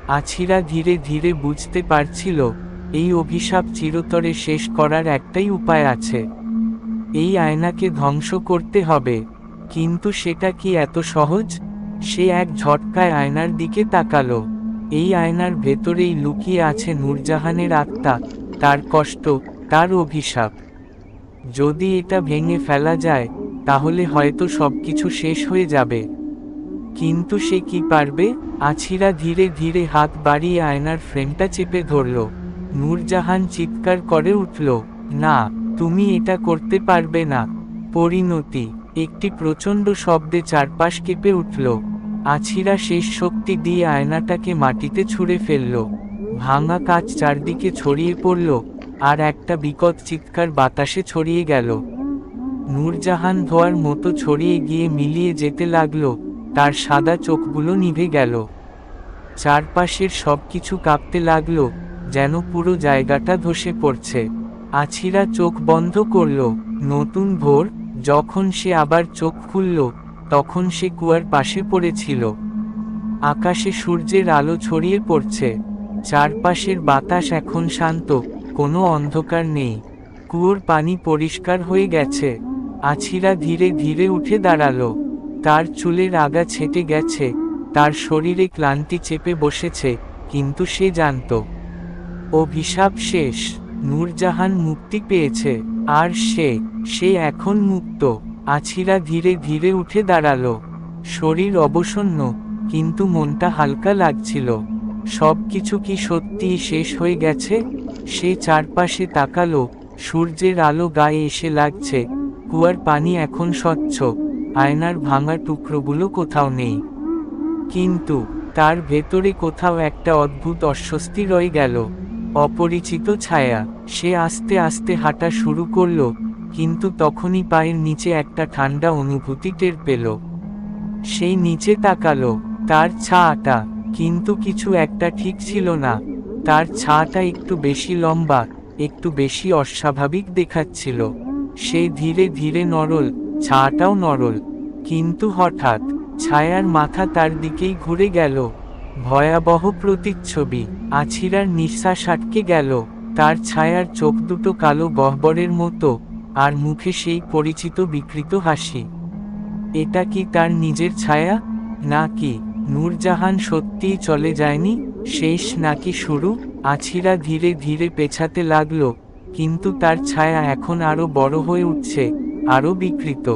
আছিরা ধীরে ধীরে বুঝতে পারছিল এই অভিশাপ চিরতরে শেষ করার একটাই উপায় আছে। এই আয়নাকে ধ্বংস করতে হবে। কিন্তু সেটা কি এত সহজ? সে এক ঝটকায় আয়নার দিকে তাকালো। এই আয়নার ভেতরেই লুকিয়ে আছে নূরজাহানের আত্মা, তার কষ্ট, তার অভিশাপ। যদি এটা ভেঙে ফেলা যায়, তাহলে হয়তো সবকিছু শেষ হয়ে যাবে। কিন্তু সে কি পারবে? আছিরা ধীরে ধীরে হাত বাড়িয়ে আয়নার ফ্রেমটা চেপে ধরল। নূরজাহান চিৎকার করে উঠল, না, তুমি এটা করতে পারবে না। পরিণতি। একটি প্রচণ্ড শব্দে চারপাশ কেঁপে উঠল। আছিরা শেষ শক্তি দিয়ে আয়নাটাকে মাটিতে ছুঁড়ে ফেলল। ভাঙা কাঁচ চারদিকে ছড়িয়ে পড়ল, আর একটা বিকট চিৎকার বাতাসে ছড়িয়ে গেল। নূরজাহান ধোঁয়ার মতো ছড়িয়ে গিয়ে মিলিয়ে যেতে লাগল, তার সাদা চোখগুলো নিভে গেল। চারপাশের সবকিছু কাঁপতে লাগলো, যেন পুরো জায়গাটা ধসে পড়ছে। আছিরা চোখ বন্ধ করল। নতুন ভোর, যখন সে আবার চোখ খুলল, তখন সে কুয়ার পাশে পড়েছিল। আকাশে সূর্যের আলো ছড়িয়ে পড়ছে। চারপাশের বাতাস এখন শান্ত, কোনো অন্ধকার নেই। কুয়োর পানি পরিষ্কার হয়ে গেছে। আছিরা ধীরে ধীরে উঠে দাঁড়ালো। তার চুলের আগা ছেঁটে গেছে, তার শরীরে ক্লান্তি চেপে বসেছে, কিন্তু সে জানত অভিশাপ শেষ। নূরজাহান মুক্তি পেয়েছে, আর সে এখন মুক্ত। আছিরা ধীরে ধীরে উঠে দাঁড়ালো। শরীর অবসন্ন, কিন্তু মনটা হালকা লাগছিল। সবকিছু কি সত্যিই শেষ হয়ে গেছে? সে চারপাশে তাকালো, সূর্যের আলো গায়ে এসে লাগছে, কুয়ার পানি এখন স্বচ্ছ, আয়নার ভাঙা টুকরোগুলো কোথাও নেই। কিন্তু তার ভেতরে কোথাও একটা অদ্ভুত অস্বস্তি রয়ে গেল। অপরিচিত ছায়া। সে আস্তে আস্তে হাঁটা শুরু করল, কিন্তু তখনই পায়ের নিচে একটা ঠান্ডা অনুভূতি টের পেল। সেই নিচে তাকালো, তার ছাটা, কিন্তু কিছু একটা ঠিক ছিল না। তার ছাটা একটু বেশি লম্বা, একটু বেশি অস্বাভাবিক দেখাচ্ছিল। সে ধীরে ধীরে নড়ল, ছাটাও নড়ল। কিন্তু হঠাৎ ছায়ার মাথা তার দিকেই ঘুরে গেল। ভয়াবহ প্রতিচ্ছবি। আছিরার নিঃশ্বাস আটকে গেল। তার ছায়ার চোখ দুটো কালো গহ্বরের মতো, আর মুখে সেই পরিচিত বিকৃত হাসি। এটা কি তার নিজের ছায়া? নাকি নূরজাহান সত্যিই চলে যায়নি? শেষ নাকি শুরু? আছিরা ধীরে ধীরে পেছাতে লাগল, কিন্তু তার ছায়া এখন আরো বড় হয়ে উঠছে, আরো বিকৃত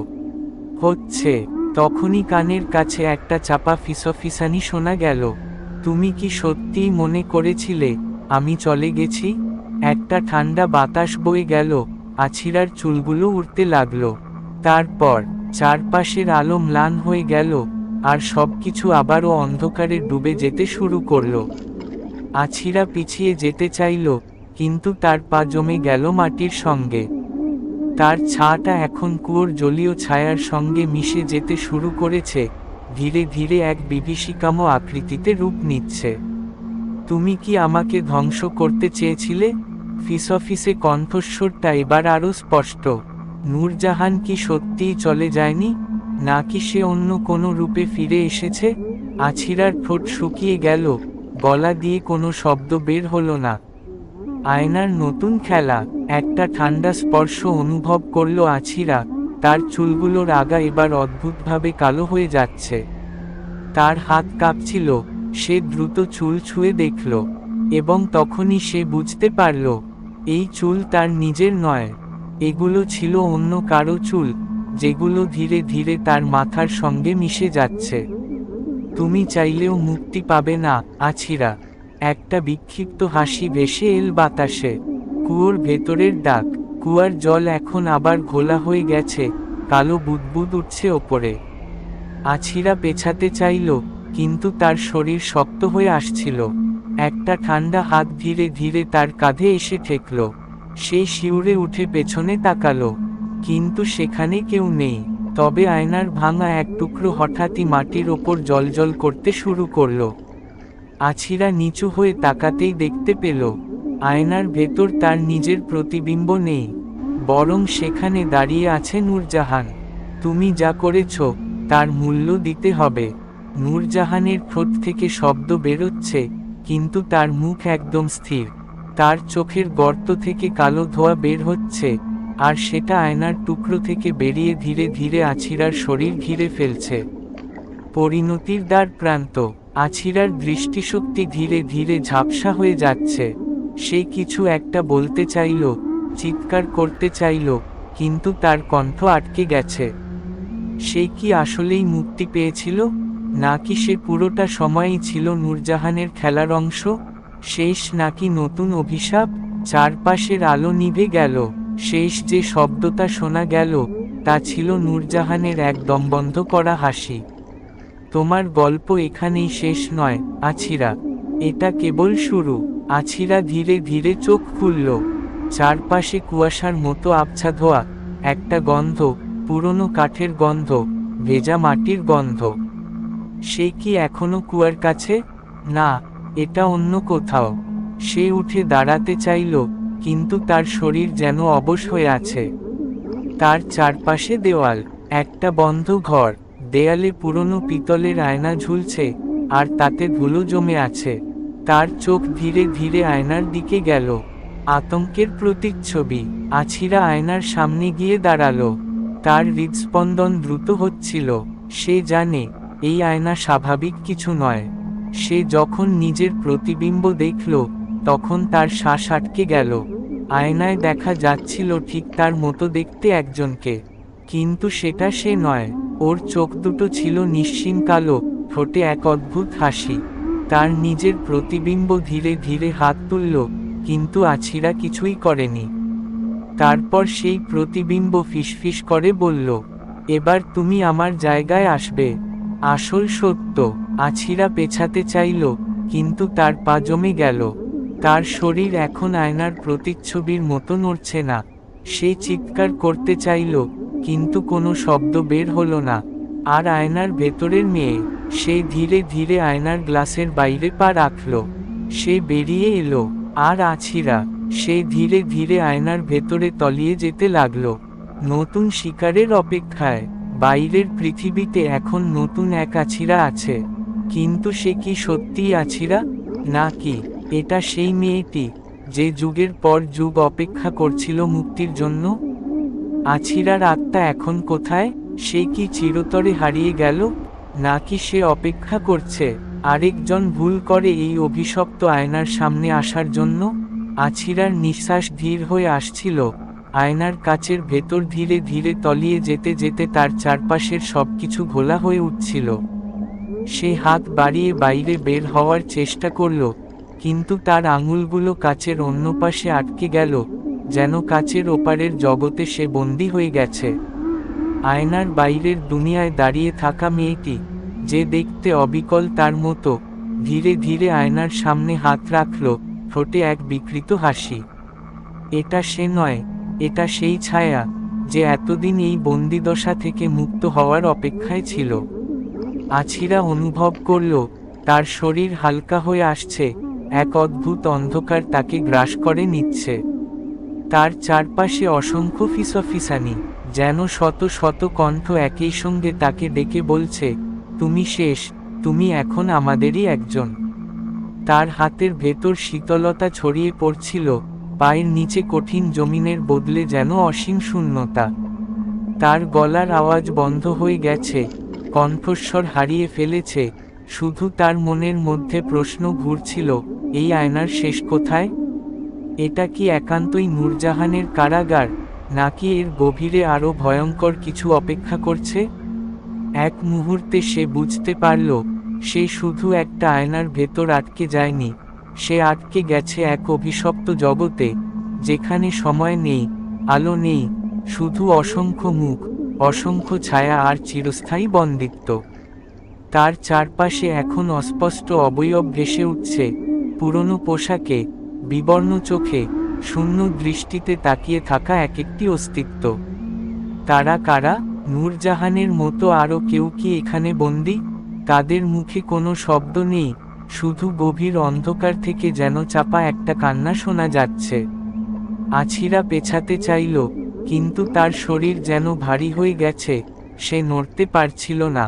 হচ্ছে। তখনই কানের কাছে একটা চাপা ফিসফিসানি শোনা গেল। তুমি কি সত্যিই মনে করেছিলে আমি চলে গেছি? একটা ঠান্ডা বাতাস বয়ে গেল, আছিরার চুলগুলো উড়তে লাগলো। তারপর চারপাশের আলো ম্লান হয়ে গেল, আর সবকিছু আবারও অন্ধকারে ডুবে যেতে শুরু করলো। আছিরা পিছিয়ে যেতে চাইল, কিন্তু তার পা জমে গেল মাটির সঙ্গে। তার ছাটা এখন কুয়োর জলীয় ছায়ার সঙ্গে মিশে যেতে শুরু করেছে, ধীরে ধীরে এক বিভীষিকাম আকৃতিতে রূপ নিচ্ছে। তুমি কি আমাকে ধ্বংস করতে চেয়েছিলে? ফিসফিসে কণ্ঠস্বরটা এবার আরও স্পষ্ট। নূরজাহান কি সত্যিই চলে যায়নি? নাকি সে অন্য কোনো রূপে ফিরে এসেছে? আছিরার ঠোঁট শুকিয়ে গেল, গলা দিয়ে কোনো শব্দ বের হলো না। আয়নার নতুন খেলা। একটা ঠান্ডা স্পর্শ অনুভব করল আছিরা, তার চুলগুলোর আগা এবার অদ্ভুতভাবে কালো হয়ে যাচ্ছে। তার হাত কাঁপছিল, সে দ্রুত চুল ছুঁয়ে দেখল, এবং তখনই সে বুঝতে পারল এই চুল তার নিজের নয়। এগুলো ছিল অন্য কারো চুল, যেগুলো ধীরে ধীরে তার মাথার সঙ্গে মিশে যাচ্ছে। তুমি চাইলেও মুক্তি পাবে না, আছিরা। একটা বিক্ষিপ্ত হাসি ভেসে এল বাতাসে। কুয়োর ভেতরের ডাক। কুয়ার জল এখন আবার ঘোলা হয়ে গেছে, কালো বুদবুদ উঠছে ওপরে। আছিরা পেছাতে চাইল, কিন্তু তার শরীর শক্ত হয়ে আসছিল। একটা ঠান্ডা হাত ধীরে ধীরে তার কাঁধে এসে ঠেকল। সে শিউরে উঠে পেছনে তাকালো, কিন্তু সেখানে কেউ নেই। তবে আয়নার ভাঙা এক টুকরো হঠাৎই মাটির ওপর জ্বলজ্বল করতে শুরু করল। আছিরা নিচু হয়ে তাকাতেই দেখতে পেল, আয়নার ভেতর তার নিজের প্রতিবিম্ব নেই, বরং সেখানে দাঁড়িয়ে আছে নূরজাহান। তুমি যা করেছ, তার মূল্য দিতে হবে। নূরজাহানের ঠোঁট থেকে শব্দ বেরোচ্ছে, কিন্তু তার মুখ একদম স্থির। তার চোখের গর্ত থেকে কালো ধোঁয়া বের হচ্ছে, আর সেটা আয়নার টুকরো থেকে বেরিয়ে ধীরে ধীরে আছিরার শরীর ঘিরে ফেলছে। পরিণতির দ্বার প্রান্ত। আছিরার দৃষ্টিশক্তি ধীরে ধীরে ঝাপসা হয়ে যাচ্ছে। সে কিছু একটা বলতে চাইল, চিৎকার করতে চাইল, কিন্তু তার কণ্ঠ আটকে গেছে। সে কি আসলেই মুক্তি পেয়েছিল, নাকি সে পুরোটা সময়ই ছিল নূরজাহানের খেলার অংশ? শেষ নাকি নতুন অভিশাপ? চারপাশের আলো নিভে গেল। শেষ যে শব্দটা শোনা গেল, তা ছিল নূরজাহানের এক দমবন্ধ করা হাসি। তোমার গল্প এখানেই শেষ নয়, আছিরা। এটা কেবল শুরু। আছিরা ধীরে ধীরে চোখ খুলল। চারপাশে কুয়াশার মতো আবছা ধোঁয়া, একটা গন্ধ, পুরনো কাঠের গন্ধ, ভেজা মাটির গন্ধ। সে কি এখনো কুয়ার কাছে? না, এটা অন্য কোথাও। সে উঠে দাঁড়াতে চাইল, কিন্তু তার শরীর যেন অবশ হয়ে আছে। তার চারপাশে দেওয়াল, একটা বন্ধ ঘর, দেয়ালে পুরনো পিতলের আয়না ঝুলছে, আর তাতে ধুলো জমে আছে। তার চোখ ধীরে ধীরে আয়নার দিকে গেল। আতঙ্কের প্রতিচ্ছবি। আছিরা আয়নার সামনে গিয়ে দাঁড়ালো। তার হৃদস্পন্দন দ্রুত হচ্ছিল। সে জানে, এই আয়না স্বাভাবিক কিছু নয়। সে যখন নিজের প্রতিবিম্ব দেখল, তখন তার শ্বাস আটকে গেল। আয়নায় দেখা যাচ্ছিল ঠিক তার মতো দেখতে একজনকে, কিন্তু সেটা সে নয়। ওর চোখ দুটো ছিল নিশ্চিন কালো, ঠোঁটে এক অদ্ভুত হাসি। তার নিজের প্রতিবিম্ব ধীরে ধীরে হাত তুলল, কিন্তু আছিরা কিছুই করেনি। তারপর সেই প্রতিবিম্ব ফিসফিস করে বলল, এবার তুমি আমার জায়গায় আসবে। আসল সত্য। আছিরা পেছাতে চাইল, কিন্তু তার পা জমে গেল। তার শরীর এখন আয়নার প্রতিচ্ছবির মতো নড়ছে না। সে চিৎকার করতে চাইল, কিন্তু কোনো শব্দ বের হলো না। আর আয়নার ভেতরের মেয়ে, সে ধীরে ধীরে আয়নার গ্লাসের বাইরে পা রাখল। সে বেরিয়ে এলো। আর আছিরা, সে ধীরে ধীরে আয়নার ভেতরে তলিয়ে যেতে লাগল, নতুন শিকারের অপেক্ষায়। বাইরের পৃথিবীতে এখন নতুন এক আছিরা আছে। কিন্তু সে কি সত্যিই আছিরা, নাকি এটা সেই মেয়েটি, যে যুগের পর যুগ অপেক্ষা করছিল মুক্তির জন্য? আছিরার আত্মা এখন কোথায়? সে কি চিরতরে হারিয়ে গেল, নাকি সে অপেক্ষা করছে আরেকজন ভুল করে এই অভিশপ্ত আয়নার সামনে আসার জন্য? আছিরার নিঃশ্বাস ধীর হয়ে আসছিল। আয়নার কাচের ভেতর ধীরে ধীরে তলিয়ে যেতে যেতে তার চারপাশের সবকিছু ঘোলা হয়ে উঠছিল। সে হাত বাড়িয়ে বাইরে বের হওয়ার চেষ্টা করল, কিন্তু তার আঙুলগুলো কাচের অন্য পাশে আটকে গেল, যেন কাচের ওপারের জগতে সে বন্দী হয়ে গেছে। আয়নার বাইরের দুনিয়ায় দাঁড়িয়ে থাকা মেয়েটি, যে দেখতে অবিকল তার মতো, ধীরে ধীরে আয়নার সামনে হাত রাখল, ঠোঁটে এক বিকৃত হাসি। এটা সে নয়, এটা সেই ছায়া, যে এতদিন এই বন্দিদশা থেকে মুক্ত হওয়ার অপেক্ষায় ছিল। আছিরা অনুভব করল, তার শরীর হালকা হয়ে আসছে, এক অদ্ভুত অন্ধকার তাকে গ্রাস করে নিচ্ছে। তার চারপাশে অসংখ্য ফিসফিসানি, যেন শত শত কণ্ঠ একই সঙ্গে তাকে ডেকে বলছে, তুমি শেষ, তুমি এখন আমাদেরই একজন। তার হাতের ভেতর শীতলতা ছড়িয়ে পড়ছিল, পায়ের নিচে কঠিন জমিনের বদলে যেন অসীম শূন্যতা। তার গলার আওয়াজ বন্ধ হয়ে গেছে, কণ্ঠস্বর হারিয়ে ফেলেছে, শুধু তার মনের মধ্যে প্রশ্ন ঘুরছিল, এই আয়নার শেষ কোথায়? এটা কি একান্তই নূরজাহানের কারাগার, নাকি এর গভীরে আরও ভয়ঙ্কর কিছু অপেক্ষা করছে? এক মুহূর্তে সে বুঝতে পারল, সে শুধু একটা আয়নার ভেতর আটকে যায়নি, সে আটকে গেছে এক অভিশপ্ত জগতে, যেখানে সময় নেই, আলো নেই, শুধু অসংখ্য মুখ, অসংখ্য ছায়া আর চিরস্থায়ী বন্দিত্ব। তার চারপাশে এখন অস্পষ্ট অবয়ব ভেসে উঠছে, পুরনো পোশাকে, বিবর্ণ চোখে, শূন্য দৃষ্টিতে তাকিয়ে থাকা এক একটি অস্তিত্ব। তারা কারা? নূরজাহানের মতো আরও কেউ কি এখানে বন্দী? তাদের মুখে কোনো শব্দ নেই, শুধু গভীর অন্ধকার থেকে যেন চাপা একটা কান্না শোনা যাচ্ছে। আছিরা পেছাতে চাইল, কিন্তু তার শরীর যেন ভারী হয়ে গেছে, সে নড়তে পারছিল না।